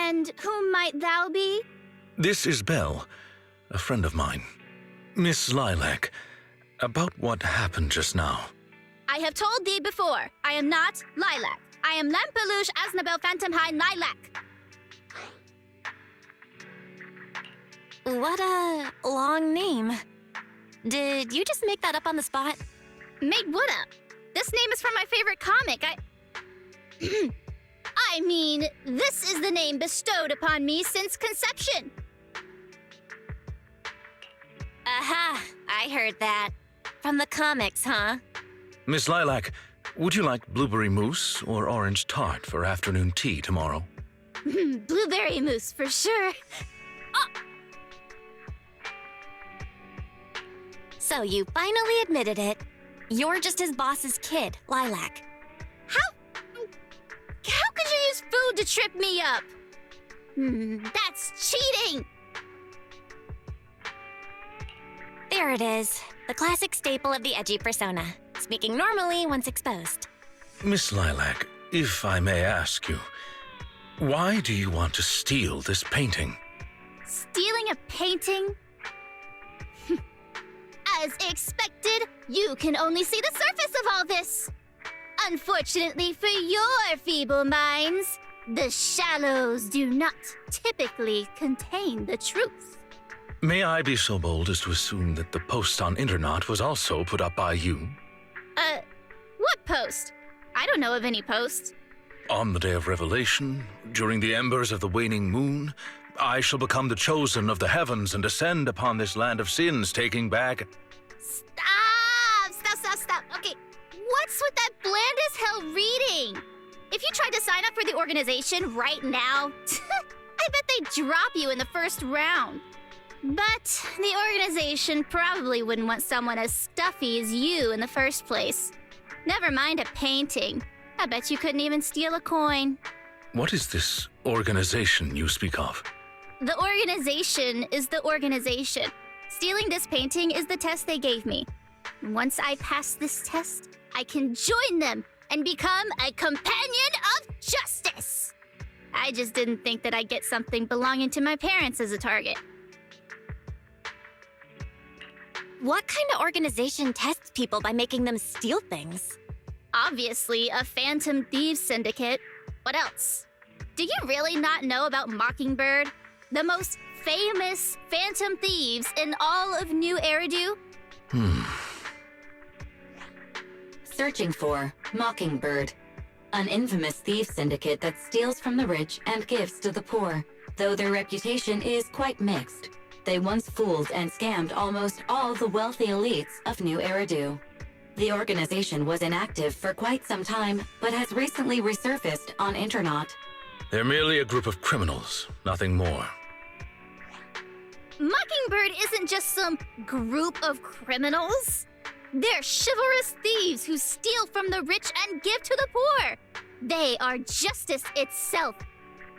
And whom might thou be? This is Belle, a friend of mine. Miss Lilac, about what happened just now. I have told thee before, I am not Lilac. I am Lampeluche Asnabel Phantomhine Lilac. What a long name. Did you just make that up on the spot? Made what up? This name is from my favorite comic. I mean, this is the name bestowed upon me since conception. Aha, I heard that. From the comics, huh? Miss Lilac, would you like blueberry mousse or orange tart for afternoon tea tomorrow? Blueberry mousse, for sure. Oh! So you finally admitted it. You're just his boss's kid, Lilac. How could you use food to trip me up? That's cheating! There it is. The classic staple of the edgy persona. Speaking normally once exposed. Miss Lilac, if I may ask you, why do you want to steal this painting? Stealing a painting? As expected, you can only see the surface of all this. Unfortunately for your feeble minds, the shallows do not typically contain the truth. May I be so bold as to assume that the post on Internet was also put up by you? What post? I don't know of any post. On the day of revelation, during the embers of the waning moon, I shall become the chosen of the heavens and descend upon this land of sins, taking back... Stop. Okay, what's with that bland as hell reading? If you tried to sign up for the organization right now, I bet they'd drop you in the first round. But the organization probably wouldn't want someone as stuffy as you in the first place. Never mind a painting. I bet you couldn't even steal a coin. What is this organization you speak of? The organization is the organization. Stealing this painting is the test they gave me. Once I pass this test, I can join them and become a companion of justice. I just didn't think that I'd get something belonging to my parents as a target. What kind of organization tests people by making them steal things? Obviously, a phantom thieves syndicate. What else? Do you really not know about Mockingbird? The most famous phantom thieves in all of New Eridu? Searching for Mockingbird, an infamous thief syndicate that steals from the rich and gives to the poor. Though their reputation is quite mixed, they once fooled and scammed almost all the wealthy elites of New Eridu. The organization was inactive for quite some time, but has recently resurfaced on Internet. They're merely a group of criminals, nothing more. Mockingbird isn't just some group of criminals. They're chivalrous thieves who steal from the rich and give to the poor. They are justice itself.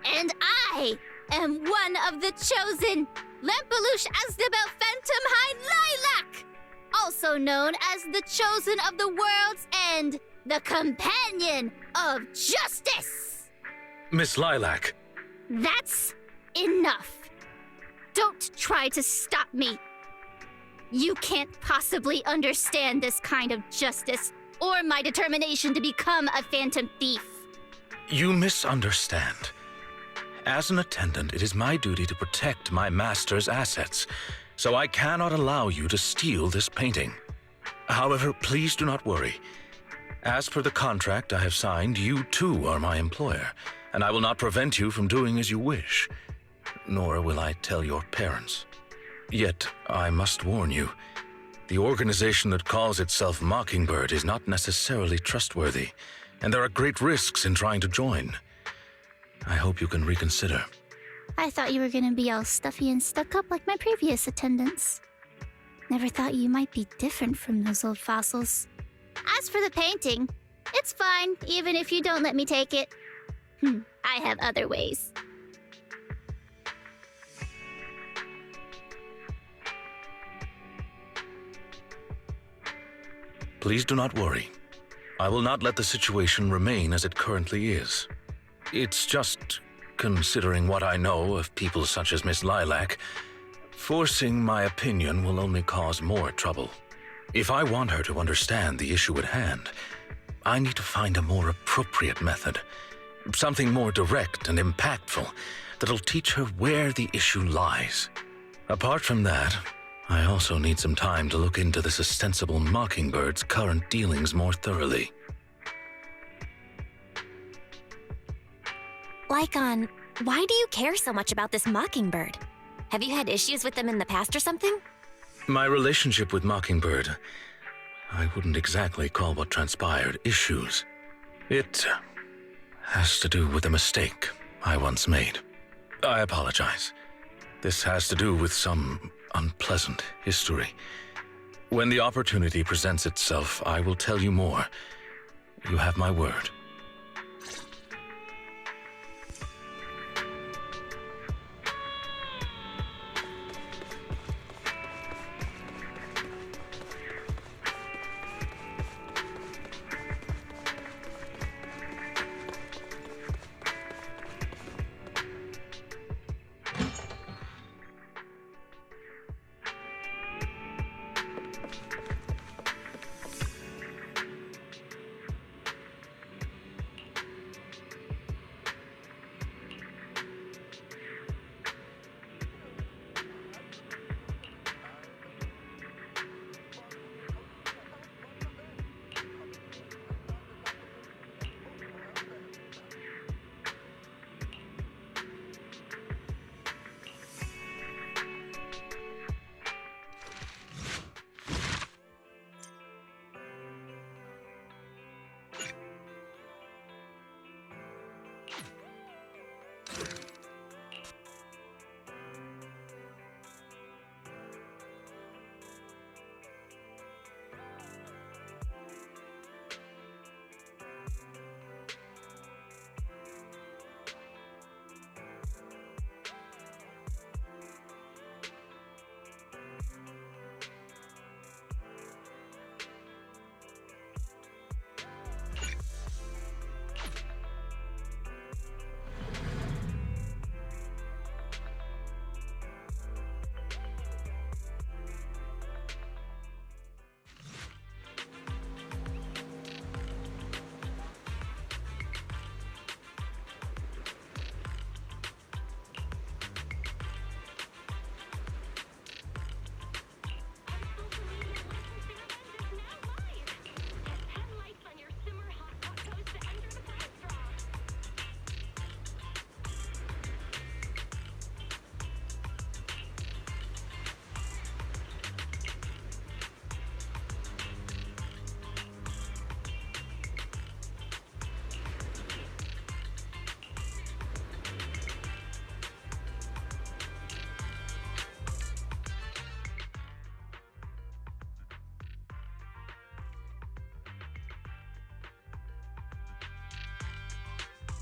And I am one of the chosen, Lampeluche Asnabel Phantomhine Lilac, also known as the chosen of the world's end, the companion of justice. Miss Lilac. That's enough. Don't try to stop me. You can't possibly understand this kind of justice or my determination to become a phantom thief. You misunderstand. As an attendant, it is my duty to protect my master's assets, so I cannot allow you to steal this painting. However, please do not worry. As per the contract I have signed, you too are my employer, and I will not prevent you from doing as you wish. Nor will I tell your parents. Yet, I must warn you, the organization that calls itself Mockingbird is not necessarily trustworthy, and there are great risks in trying to join. I hope you can reconsider. I thought you were gonna be all stuffy and stuck up like my previous attendants. Never thought you might be different from those old fossils. As for the painting, it's fine, even if you don't let me take it. I have other ways. Please do not worry. I will not let the situation remain as it currently is. It's just considering what I know of people such as Miss Lilac, forcing my opinion will only cause more trouble. If I want her to understand the issue at hand, I need to find a more appropriate method. Something more direct and impactful that'll teach her where the issue lies. Apart from that, I also need some time to look into this ostensible Mockingbird's current dealings more thoroughly. Lycon, why do you care so much about this Mockingbird? Have you had issues with them in the past or something? My relationship with Mockingbird, I wouldn't exactly call what transpired issues. It has to do with a mistake I once made. I apologize. This has to do with some unpleasant history. When the opportunity presents itself, I will tell you more. You have my word.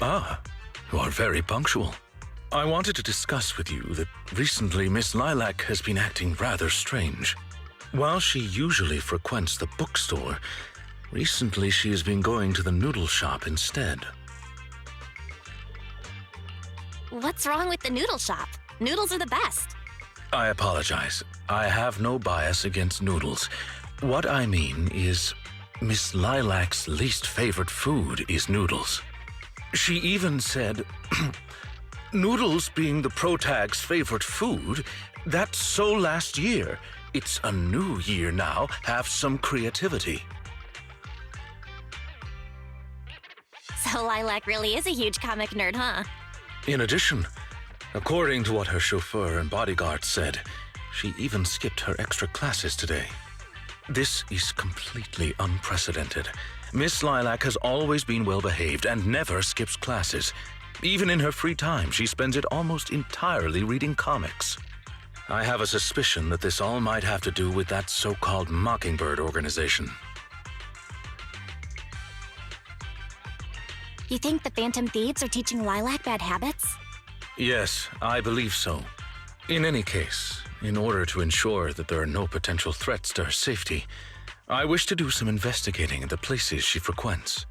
Ah, you are very punctual. I wanted to discuss with you that recently Miss Lilac has been acting rather strange. While she usually frequents the bookstore, recently she has been going to the noodle shop instead. What's wrong with the noodle shop? Noodles are the best. I apologize. I have no bias against noodles. What I mean is, Miss Lilac's least favorite food is noodles. She even said, noodles being the protag's favorite food, that's so last year. It's a new year now. Have some creativity. So Lilac really is a huge comic nerd, huh? In addition, according to what her chauffeur and bodyguard said, she even skipped her extra classes today. This is completely unprecedented. Miss Lilac has always been well-behaved and never skips classes. Even in her free time, she spends it almost entirely reading comics. I have a suspicion that this all might have to do with that so-called Mockingbird organization. You think the Phantom Thieves are teaching Lilac bad habits? Yes, I believe so. In any case, in order to ensure that there are no potential threats to her safety, I wish to do some investigating at the places she frequents.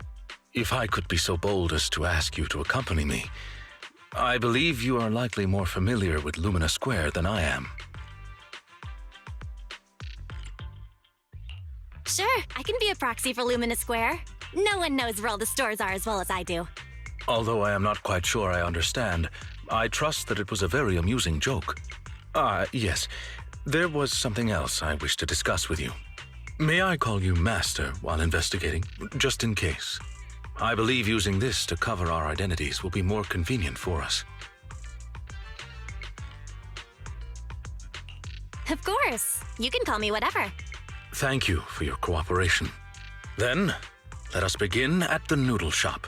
If I could be so bold as to ask you to accompany me, I believe you are likely more familiar with Lumina Square than I am. Sure, I can be a proxy for Lumina Square. No one knows where all the stores are as well as I do. Although I am not quite sure I understand, I trust that it was a very amusing joke. Yes. There was something else I wish to discuss with you. May I call you Master while investigating, just in case? I believe using this to cover our identities will be more convenient for us. Of course. You can call me whatever. Thank you for your cooperation. Then, let us begin at the noodle shop.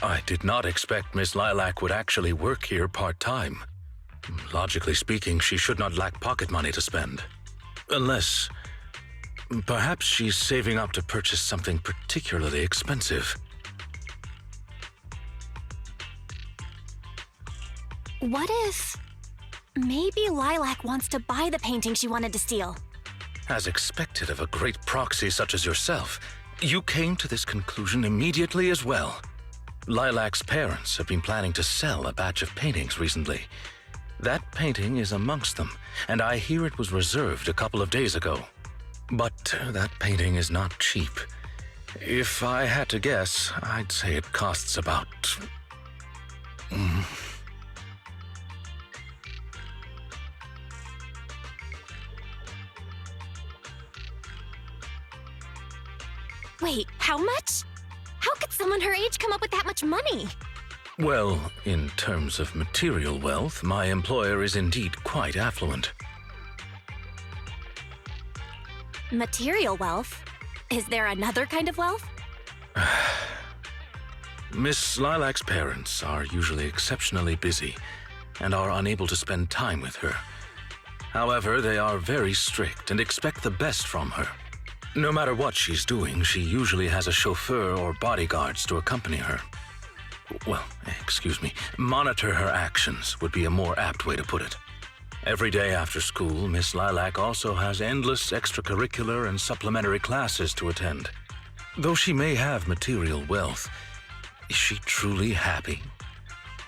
I did not expect Miss Lilac would actually work here part-time. Logically speaking, she should not lack pocket money to spend. Unless, perhaps she's saving up to purchase something particularly expensive. What if maybe Lilac wants to buy the painting she wanted to steal? As expected of a great proxy such as yourself, you came to this conclusion immediately as well. Lilac's parents have been planning to sell a batch of paintings recently. That painting is amongst them, and I hear it was reserved a couple of days ago. But that painting is not cheap. If I had to guess, I'd say it costs about... Wait, how much? How could someone her age come up with that much money? Well, in terms of material wealth, my employer is indeed quite affluent. Material wealth? Is there another kind of wealth? Miss Lilac's parents are usually exceptionally busy and are unable to spend time with her. However, they are very strict and expect the best from her. No matter what she's doing, she usually has a chauffeur or bodyguards to accompany her. Well, excuse me, monitor her actions would be a more apt way to put it. Every day after school, Miss Lilac also has endless extracurricular and supplementary classes to attend. Though she may have material wealth, is she truly happy?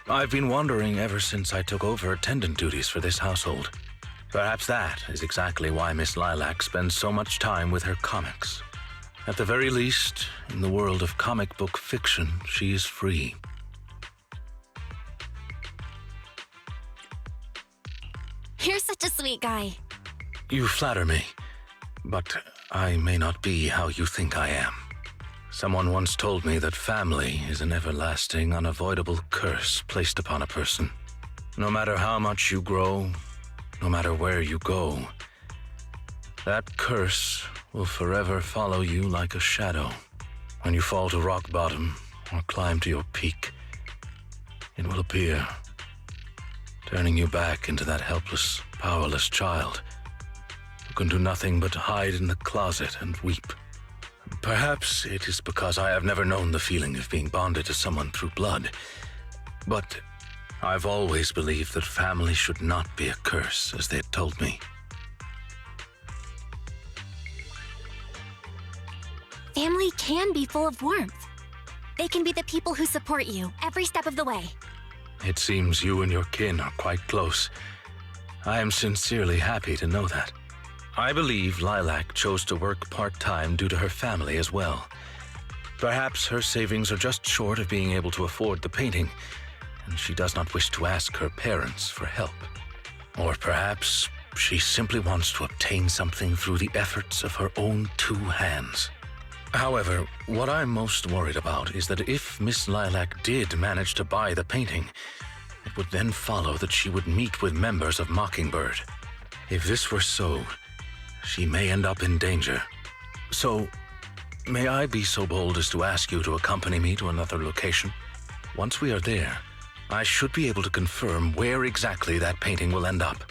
I've been wondering ever since I took over attendant duties for this household. Perhaps that is exactly why Miss Lilac spends so much time with her comics. At the very least, in the world of comic book fiction, she is free. You're such a sweet guy. You flatter me, but I may not be how you think I am. Someone once told me that family is an everlasting, unavoidable curse placed upon a person. No matter how much you grow, no matter where you go, that curse will forever follow you like a shadow. When you fall to rock bottom or climb to your peak, it will appear, turning you back into that helpless, powerless child who can do nothing but hide in the closet and weep. Perhaps it is because I have never known the feeling of being bonded to someone through blood, but I've always believed that family should not be a curse, as they had told me. Family can be full of warmth. They can be the people who support you every step of the way. It seems you and your kin are quite close. I am sincerely happy to know that. I believe Lilac chose to work part-time due to her family as well. Perhaps her savings are just short of being able to afford the painting, and she does not wish to ask her parents for help. Or perhaps she simply wants to obtain something through the efforts of her own two hands. However, what I'm most worried about is that if Miss Lilac did manage to buy the painting, it would then follow that she would meet with members of Mockingbird. If this were so, she may end up in danger. So, may I be so bold as to ask you to accompany me to another location? Once we are there, I should be able to confirm where exactly that painting will end up.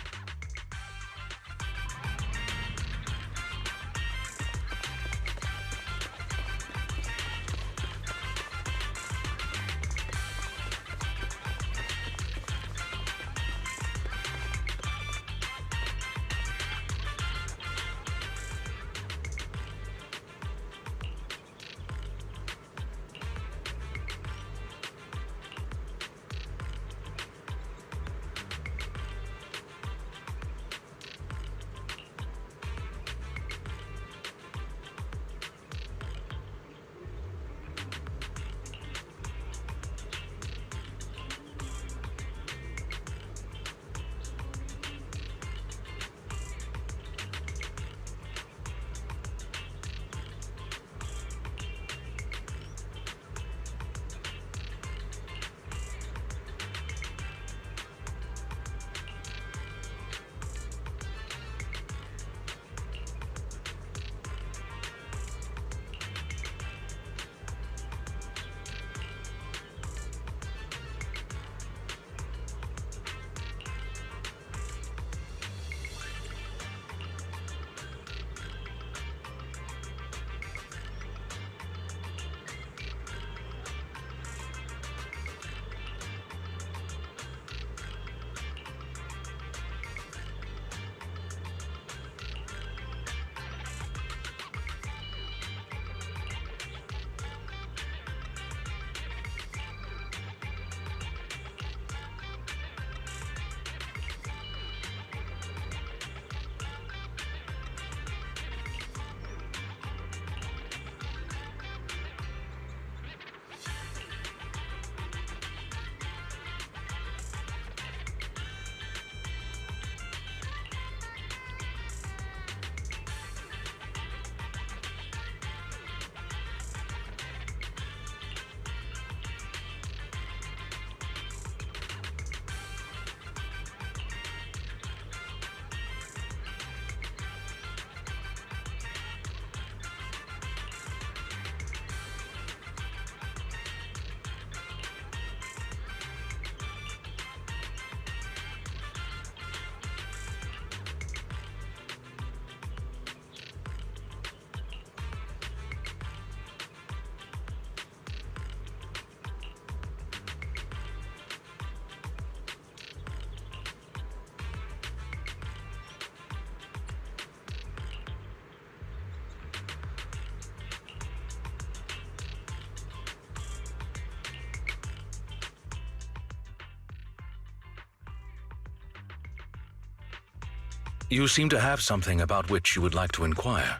You seem to have something about which you would like to inquire.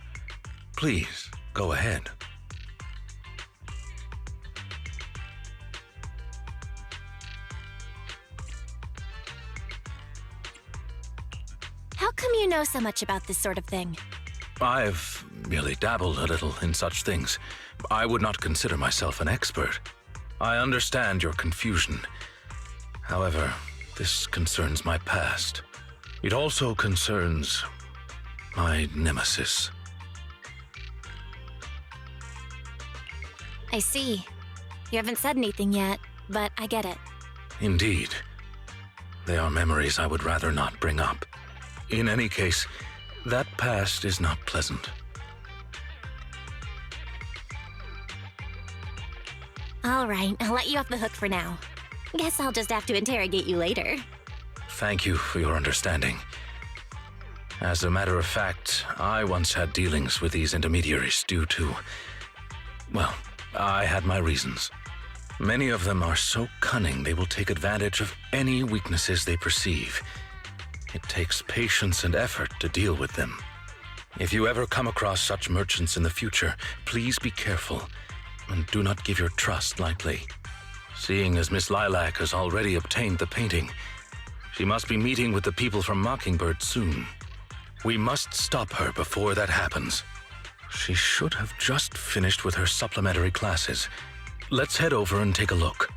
Please, go ahead. How come you know so much about this sort of thing? I've merely dabbled a little in such things. I would not consider myself an expert. I understand your confusion. However, this concerns my past. It also concerns my nemesis. I see. You haven't said anything yet, but I get it. Indeed. They are memories I would rather not bring up. In any case, that past is not pleasant. All right, I'll let you off the hook for now. Guess I'll just have to interrogate you later. Thank you for your understanding. As a matter of fact, I once had dealings with these intermediaries due to... well, I had my reasons. Many of them are so cunning they will take advantage of any weaknesses they perceive. It takes patience and effort to deal with them. If you ever come across such merchants in the future, please be careful and do not give your trust lightly. Seeing as Miss Lilac has already obtained the painting, she must be meeting with the people from Mockingbird soon. We must stop her before that happens. She should have just finished with her supplementary classes. Let's head over and take a look.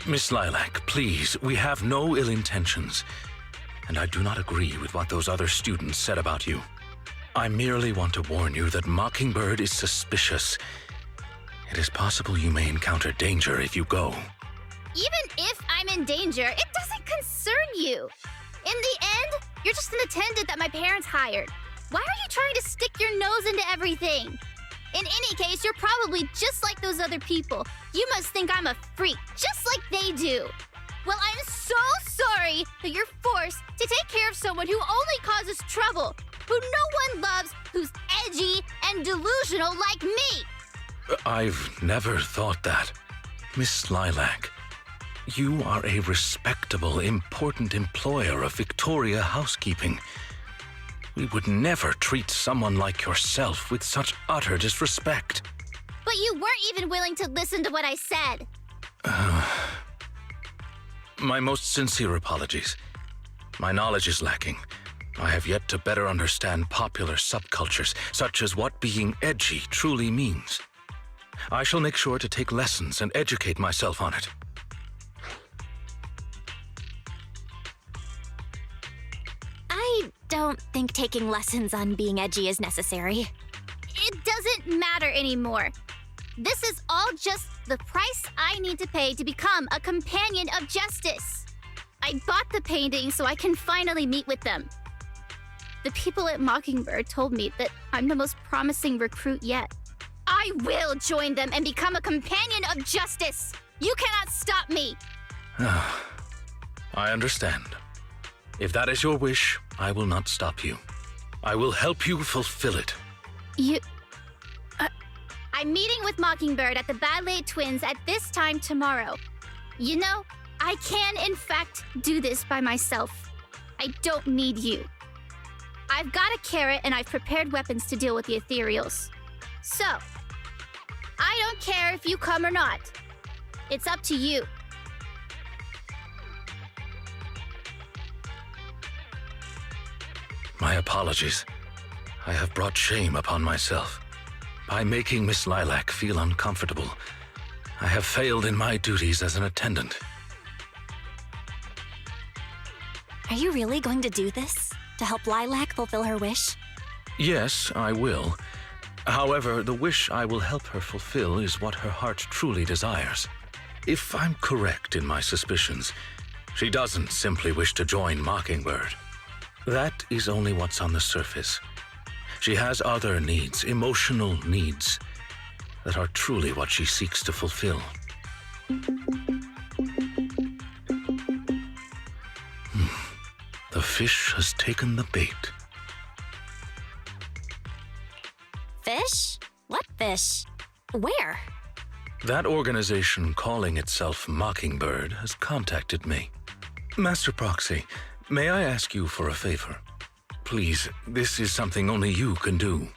Miss Lilac, please, we have no ill intentions. And I do not agree with what those other students said about you. I merely want to warn you that Mockingbird is suspicious. It is possible you may encounter danger if you go. Even if I'm in danger, it doesn't concern you. In the end, you're just an attendant that my parents hired. Why are you trying to stick your nose into everything? In any case, you're probably just like those other people. You must think I'm a freak, just like they do. Well, I'm so sorry that you're forced to take care of someone who only causes trouble, who no one loves, who's edgy and delusional like me. I've never thought that. Miss Lilac, you are a respectable, important employer of Victoria Housekeeping. We would never treat someone like yourself with such utter disrespect. But you weren't even willing to listen to what I said. My most sincere apologies. My knowledge is lacking. I have yet to better understand popular subcultures, such as what being edgy truly means. I shall make sure to take lessons and educate myself on it. I don't think taking lessons on being edgy is necessary. It doesn't matter anymore. This is all just the price I need to pay to become a companion of justice. I bought the painting so I can finally meet with them. The people at Mockingbird told me that I'm the most promising recruit yet. I will join them and become a companion of justice. You cannot stop me. I understand. If that is your wish, I will not stop you. I will help you fulfill it. I'm meeting with Mockingbird at the Ballet Twins at this time tomorrow. You know, I can in fact do this by myself. I don't need you. I've got a carrot and I've prepared weapons to deal with the ethereals. So, I don't care if you come or not. It's up to you. My apologies. I have brought shame upon myself. By making Miss Lilac feel uncomfortable, I have failed in my duties as an attendant. Are you really going to do this? To help Lilac fulfill her wish? Yes, I will. However, the wish I will help her fulfill is what her heart truly desires. If I'm correct in my suspicions, she doesn't simply wish to join Mockingbird. That is only what's on the surface. She has other needs, emotional needs, that are truly what she seeks to fulfill. The fish has taken the bait. Fish? What fish? Where? That organization calling itself Mockingbird has contacted me. Master Proxy, may I ask you for a favor? Please, this is something only you can do.